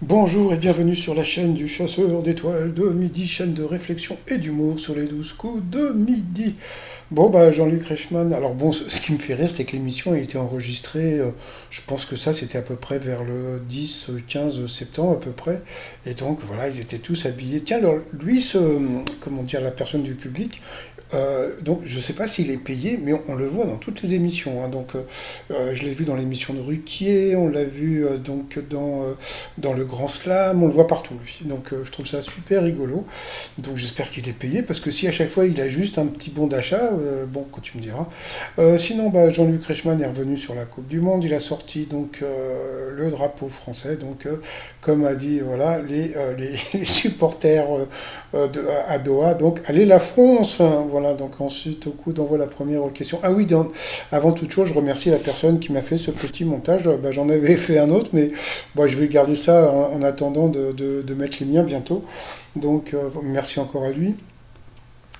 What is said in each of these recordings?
Bonjour et bienvenue sur la chaîne du chasseur d'étoiles de midi, chaîne de réflexion et d'humour sur les 12 coups de midi. Bon bah Jean-Luc Reichmann, alors bon ce qui me fait rire c'est que l'émission a été enregistrée, je pense que ça c'était à peu près vers le 10-15 septembre à peu près, et donc voilà ils étaient tous habillés. Tiens alors lui comment dire la personne du public, donc je sais pas s'il est payé mais on le voit dans toutes les émissions, hein. Donc je l'ai vu dans l'émission de Ruquier, on l'a vu donc dans le Grand Slam, on le voit partout lui. Donc je trouve ça super rigolo. Donc j'espère qu'il est payé parce que si à chaque fois il a juste un petit bon d'achat, bon quand tu me diras. Sinon bah, Jean-Luc Reichmann est revenu sur la Coupe du Monde, il a sorti donc le drapeau français, donc comme a dit voilà les supporters à Doha, donc allez la France, hein. Voilà donc ensuite au coup d'envoi la première question. Ah oui, avant toute chose je remercie la personne qui m'a fait ce petit montage. Bah, j'en avais fait un autre mais bon, je vais garder ça en attendant de mettre les miens bientôt. Donc, merci encore à lui.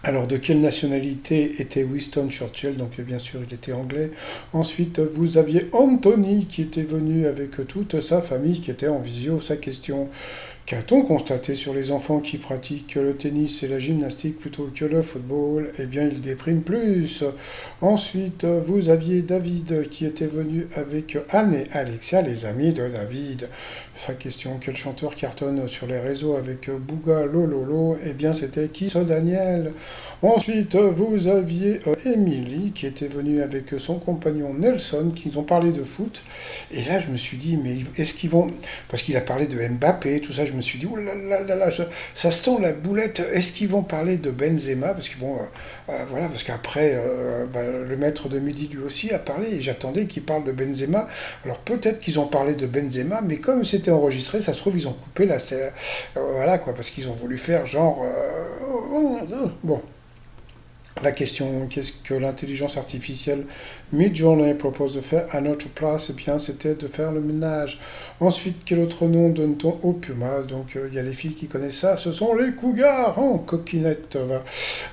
Alors, de quelle nationalité était Winston Churchill? Donc, bien sûr, il était anglais. Ensuite, vous aviez Anthony qui était venu avec toute sa famille qui était en visio. Sa question: qu'a-t-on constaté sur les enfants qui pratiquent le tennis et la gymnastique plutôt que le football? Eh bien, ils dépriment plus. Ensuite, vous aviez David qui était venu avec Anne et Alexia, les amis de David. Sa question: quel chanteur cartonne sur les réseaux avec Bouga Lololo? Eh bien, c'était Kiss Daniel. Ensuite, vous aviez Emily qui était venue avec son compagnon Nelson, qui ont parlé de foot. Et là, je me suis dit, mais est-ce qu'ils vont... Parce qu'il a parlé de Mbappé, tout ça, je me suis dit, oh là là là là, ça sent la boulette. Est-ce qu'ils vont parler de Benzema? Parce que bon, voilà, parce qu'après, bah, le maître de midi lui aussi a parlé, et j'attendais qu'il parle de Benzema. Alors peut-être qu'ils ont parlé de Benzema, mais comme c'était enregistré, ça se trouve, ils ont coupé la... voilà, quoi, parce qu'ils ont voulu faire genre... bon. La question, qu'est-ce que l'intelligence artificielle Midjourney propose de faire à notre place? Eh bien, c'était de faire le ménage. Ensuite, quel autre nom donne-t-on au puma? Donc, il y a les filles qui connaissent ça. Ce sont les cougars en coquinette.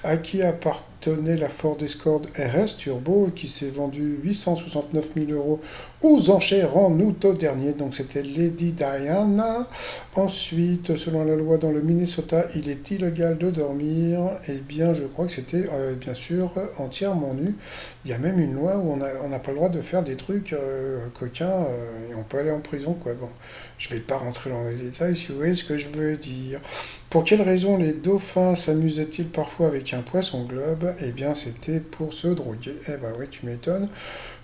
À qui appartenait la Ford Escort RS Turbo qui s'est vendue 869 000 euros aux enchères en août dernier? Donc, c'était Lady Diana. Ensuite, selon la loi dans le Minnesota, il est illégal de dormir. Eh bien, je crois que c'était bien sûr entièrement nu. Il y a même une loi où on n'a pas le droit de faire des trucs coquins et on peut aller en prison, quoi. Bon, je vais pas rentrer dans les détails si vous voyez ce que je veux dire. Pour quelle raison les dauphins s'amusaient-ils parfois avec un poisson globe? Eh bien, c'était pour se droguer. Eh ben oui, tu m'étonnes.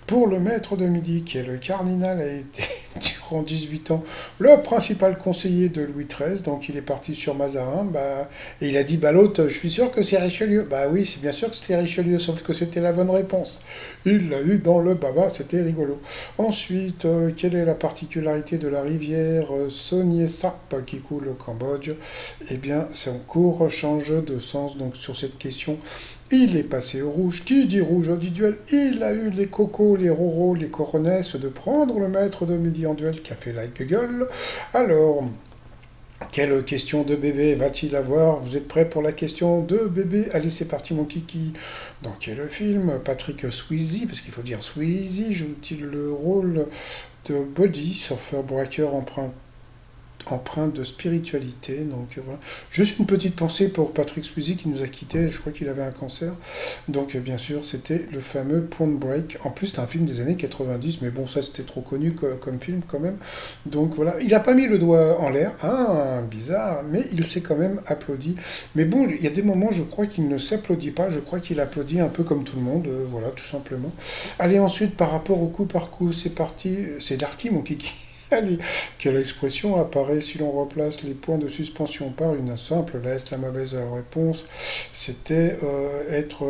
Pour le maître de midi, qui est le cardinal, a été durant 18 ans le principal conseiller de Louis XIII, donc il est parti sur Mazarin, bah, et il a dit, bah l'autre, je suis sûr que c'est Richelieu. Bah oui, c'est bien sûr que c'était Richelieu, sauf que c'était la bonne réponse. Il l'a eu dans le baba, c'était rigolo. Ensuite, quelle est la particularité de la rivière Sonier Sap qui coule au Cambodge? Eh bien, son cours change de sens, donc sur cette question, il est passé au rouge. Qui dit rouge dit duel? Il a eu les cocos, les roros, les coronesses de prendre le maître de midi en duel qui a fait la gueule. Alors, quelle question de bébé va-t-il avoir? Vous êtes prêts pour la question de bébé? Allez, c'est parti, mon kiki. Dans quel film Patrick Swayze, parce qu'il faut dire Swayze, joue-t-il le rôle de Buddy, surfeur braqueur empreinte de spiritualité. Donc voilà. Juste une petite pensée pour Patrick Swayze qui nous a quittés, je crois qu'il avait un cancer. Donc bien sûr, c'était le fameux Point Break. En plus, c'est un film des années 90, mais bon, ça c'était trop connu comme film quand même. Donc voilà, il n'a pas mis le doigt en l'air, hein, bizarre, mais il s'est quand même applaudi. Mais bon, il y a des moments, je crois qu'il ne s'applaudit pas, je crois qu'il applaudit un peu comme tout le monde, voilà, tout simplement. Allez, ensuite, par rapport au coup par coup, c'est parti, c'est Darty, mon kiki. Allez, quelle expression apparaît si l'on replace les points de suspension par une simple lettre? La mauvaise réponse, c'était être...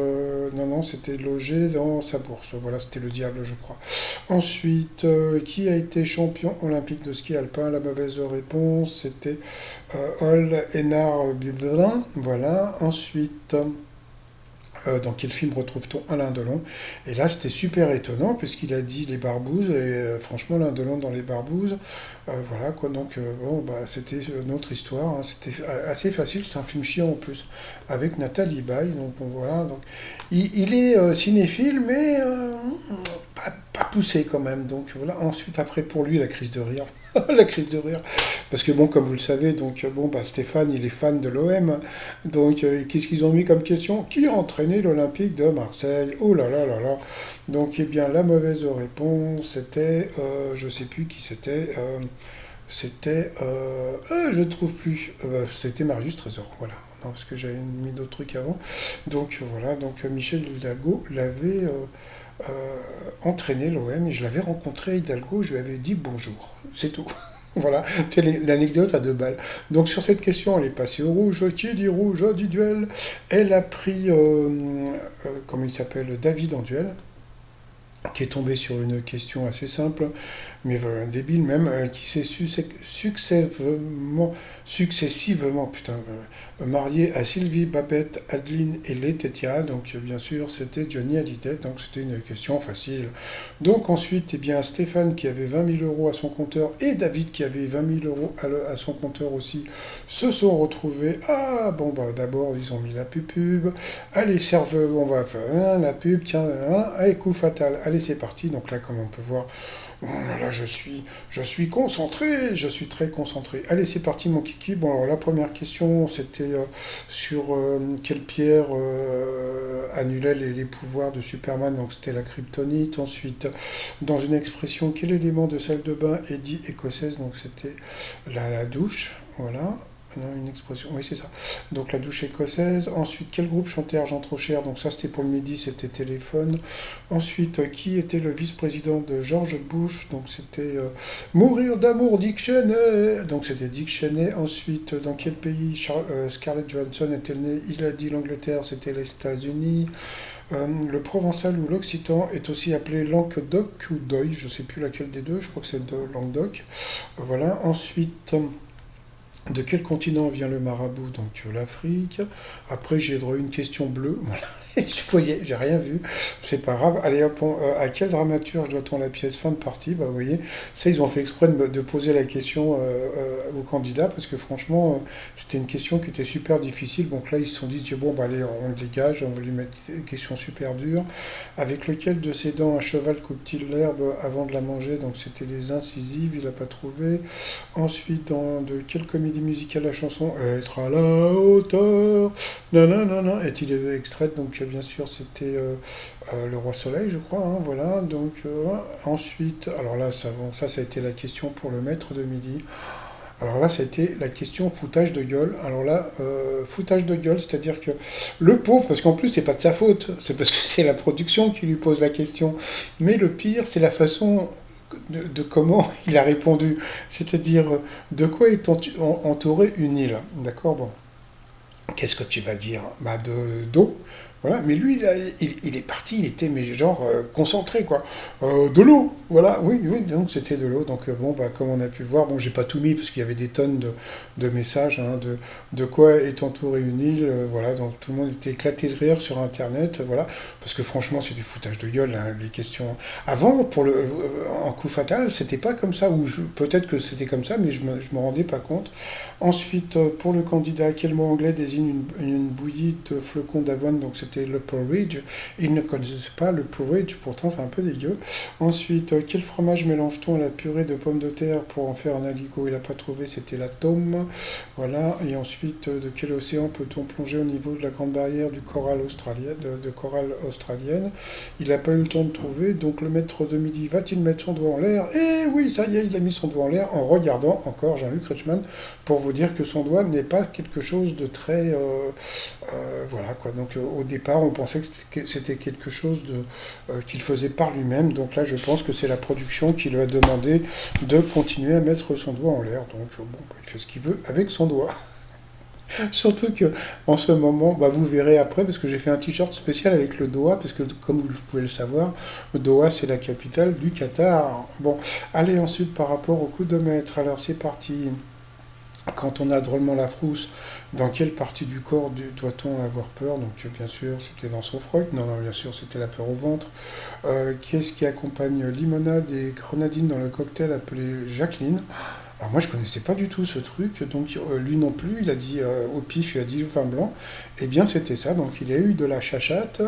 non, non, c'était loger dans sa bourse. Voilà, c'était le diable, je crois. Ensuite, qui a été champion olympique de ski alpin? La mauvaise réponse, c'était Ol Enar Bivrin. Voilà. Ensuite... dans quel film retrouve-t-on Alain Delon? Et là, c'était super étonnant, puisqu'il a dit les barbouzes, et franchement, Alain Delon dans les barbouzes, voilà quoi, donc bon, bah, c'était notre histoire, hein. C'était assez facile, c'est un film chiant en plus, avec Nathalie Baye, donc bon, voilà, donc il est cinéphile, mais pas poussé quand même, donc voilà, ensuite, après, pour lui, la crise de rire. La crise de rire. Parce que bon, comme vous le savez, donc bon, bah, Stéphane, il est fan de l'OM. Donc, qu'est-ce qu'ils ont mis comme question? Qui a entraîné l'Olympique de Marseille? Oh là là là là. Donc, eh bien, la mauvaise réponse, c'était, je sais plus qui c'était. C'était, je ne trouve plus. C'était Marius Trésor, voilà. Non, parce que j'avais mis d'autres trucs avant. Donc voilà, donc Michel Hidalgo l'avait entraîné l'OM et je l'avais rencontré Hidalgo, je lui avais dit bonjour. C'est tout. Voilà, c'est l'anecdote à 2 balles. Donc sur cette question, elle est passée au rouge. Qui dit rouge dit duel. Elle a pris, comment il s'appelle, David en duel, qui est tombé sur une question assez simple, mais débile même, qui s'est successivement putain, marié à Sylvie Babette, Adeline et Laetitia, donc bien sûr c'était Johnny Hallyday, donc c'était une question facile. Donc ensuite, eh bien, Stéphane qui avait 20 000 € à son compteur et David qui avait 20 000 € à son compteur aussi se sont retrouvés. Ah bon, bah d'abord ils ont mis la pub, allez serveur, on va faire la pub, tiens, allez coup fatal, allez c'est parti, donc là comme on peut voir, oh là, je suis concentré, je suis très concentré. Allez, c'est parti, mon kiki. Bon, alors la première question, c'était sur quelle pierre annulait les pouvoirs de Superman. Donc, c'était la kryptonite. Ensuite, dans une expression, quel élément de salle de bain est dit écossaise? Donc, c'était la douche. Voilà. Non, une expression, oui c'est ça. Donc la douche écossaise. Ensuite, quel groupe chantait Argent trop cher? Donc ça c'était pour le midi, c'était Téléphone. Ensuite, qui était le vice-président de George Bush? Donc c'était Mourir d'amour, Dick Cheney. Donc c'était Dick Cheney. Ensuite, dans quel pays Scarlett Johansson était née? Il a dit l'Angleterre, c'était les États-Unis. Le provençal ou l'occitan est aussi appelé Languedoc ou Deuil, je sais plus laquelle des deux, je crois que c'est de Languedoc. Voilà. Ensuite, de quel continent vient le marabout? Donc l'Afrique. Après j'ai droit à une question bleue. Voilà. Vous voyez, j'ai rien vu. C'est pas grave. Allez hop, à quel dramaturge doit-on la pièce? Fin de partie. Bah vous voyez, ça ils ont fait exprès de poser la question aux candidats parce que franchement c'était une question qui était super difficile. Donc là ils se sont dit bon bah allez on le dégage, on va lui mettre une question super dure. Avec lequel de ses dents un cheval coupe-t-il l'herbe avant de la manger? Donc c'était les incisives, il a pas trouvé. Ensuite, de quelle comédie musicale la chanson Être à la hauteur, nanana, est-il extraite? Donc, bien sûr, c'était Le Roi Soleil, je crois, hein, voilà. Donc, ensuite, alors là, ça, bon, ça a été la question pour le maître de midi. Alors là, ça a été la question foutage de gueule. Alors là, foutage de gueule, c'est-à-dire que le pauvre, parce qu'en plus, c'est pas de sa faute, c'est parce que c'est la production qui lui pose la question. Mais le pire, c'est la façon de comment il a répondu. C'est-à-dire, de quoi est entourée une île? D'accord, bon. Qu'est-ce que tu vas dire? Bah, d'eau. Voilà, mais lui, il est parti, il était, mais genre, concentré, quoi. De l'eau, voilà, oui, oui, donc c'était de l'eau. Donc, bon, bah, comme on a pu voir, bon, j'ai pas tout mis, parce qu'il y avait des tonnes de messages, hein, de quoi est entourée une île, voilà, donc tout le monde était éclaté de rire sur Internet, voilà, parce que franchement, c'est du foutage de gueule, hein, les questions. Avant, en coup fatal, c'était pas comme ça, ou peut-être que c'était comme ça, mais je me rendais pas compte. Ensuite, pour le candidat, quel mot anglais désigne une bouillie de flocons d'avoine? Donc c'était le porridge. Il ne connaissait pas le porridge, pourtant c'est un peu dégueu. Ensuite, quel fromage mélange-t-on à la purée de pommes de terre pour en faire un aligot? Il n'a pas trouvé, c'était la tome. Voilà. Et ensuite, de quel océan peut-on plonger au niveau de la grande barrière du corail australien, de corail australienne? Il n'a pas eu le temps de trouver, donc le maître de midi va-t-il mettre son doigt en l'air? Et oui, ça y est, il a mis son doigt en l'air en regardant encore Jean-Luc Reichmann pour vous dire que son doigt n'est pas quelque chose de très... voilà quoi. Donc au départ, on pensait que c'était quelque chose qu'il faisait par lui-même. Donc là, je pense que c'est la production qui lui a demandé de continuer à mettre son doigt en l'air. Donc bon, bah, il fait ce qu'il veut avec son doigt. Surtout que en ce moment, bah, vous verrez après, parce que j'ai fait un t-shirt spécial avec le Doha, parce que comme vous pouvez le savoir, le Doha c'est la capitale du Qatar. Bon, allez ensuite par rapport au coup de maître. Alors c'est parti. Quand on a drôlement la frousse, dans quelle partie du corps doit-on avoir peur? Donc bien sûr, c'était dans son froc. Non, non, bien sûr, c'était la peur au ventre. Qui est-ce qui accompagne limonade et grenadine dans le cocktail appelé Jacqueline? Alors moi je connaissais pas du tout ce truc, donc lui non plus, il a dit au pif, il a dit le vin blanc, et bien c'était ça, donc il a eu de la chachate.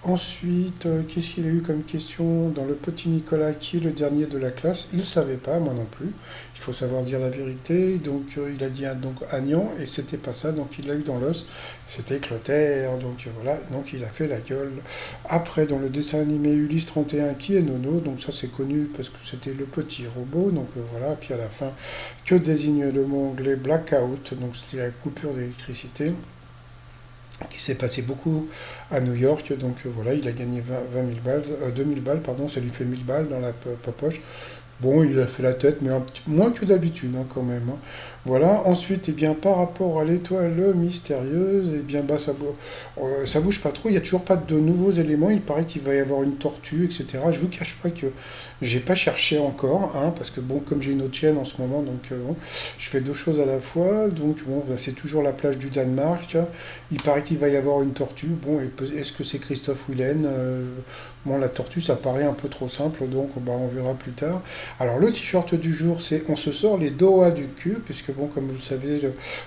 Ensuite, qu'est-ce qu'il a eu comme question dans le petit Nicolas, qui est le dernier de la classe? Il ne savait pas, moi non plus, il faut savoir dire la vérité, donc il a dit donc Agnan, et c'était pas ça, donc il l'a eu dans l'os, c'était Clotaire, donc voilà, donc il a fait la gueule. Après, dans le dessin animé Ulysse 31, qui est Nono, donc ça c'est connu parce que c'était le petit robot, donc voilà, puis à la fin, que désigne le mot anglais blackout, donc c'était la coupure d'électricité, qui s'est passé beaucoup à New York, donc voilà, il a gagné 20 000 balles, 2000 balles, pardon, ça lui fait 1000 balles dans la poche. Bon, il a fait la tête, mais moins que d'habitude, hein, quand même, hein. Voilà. Ensuite, eh bien, par rapport à l'étoile mystérieuse, eh bien, bah, ça bouge pas trop. Il n'y a toujours pas de nouveaux éléments. Il paraît qu'il va y avoir une tortue, etc. Je vous cache pas que j'ai pas cherché encore, hein, parce que bon, comme j'ai une autre chaîne en ce moment, donc bon, je fais deux choses à la fois. Donc bon, bah, c'est toujours la plage du Danemark. Il paraît qu'il va y avoir une tortue. Bon, est-ce que c'est Christophe Willem? Bon, la tortue, ça paraît un peu trop simple, donc bah, on verra plus tard. Alors le t-shirt du jour, c'est on se sort les Doha du cul, puisque bon, comme vous le savez,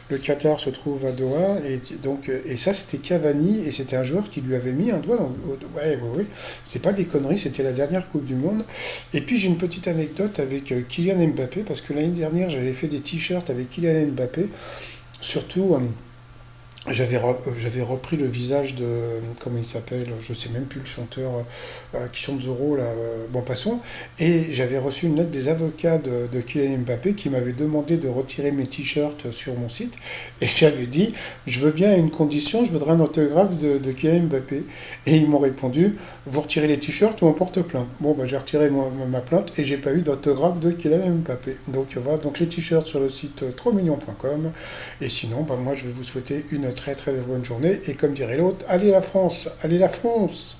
le Qatar se trouve à Doha, et donc et ça c'était Cavani, et c'était un joueur qui lui avait mis un doigt ouais, ouais, ouais, c'est pas des conneries, c'était la dernière Coupe du Monde. Et puis j'ai une petite anecdote avec Kylian Mbappé, parce que l'année dernière j'avais fait des t-shirts avec Kylian Mbappé, surtout. J'avais repris le visage de, comment il s'appelle, je sais même plus le chanteur qui chante Zorro, là, bon passons, et j'avais reçu une lettre des avocats de Kylian Mbappé qui m'avaient demandé de retirer mes t-shirts sur mon site, et j'avais dit, je veux bien à une condition, je voudrais un autographe de Kylian Mbappé, et ils m'ont répondu, vous retirez les t-shirts ou on porte plainte. Bon, bah j'ai retiré ma plainte et j'ai pas eu d'autographe de Kylian Mbappé. Donc voilà, donc les t-shirts sur le site trosmignon.com, et sinon, bah, moi je vais vous souhaiter une très très bonne journée. Et comme dirait l'autre, allez la France, allez la France!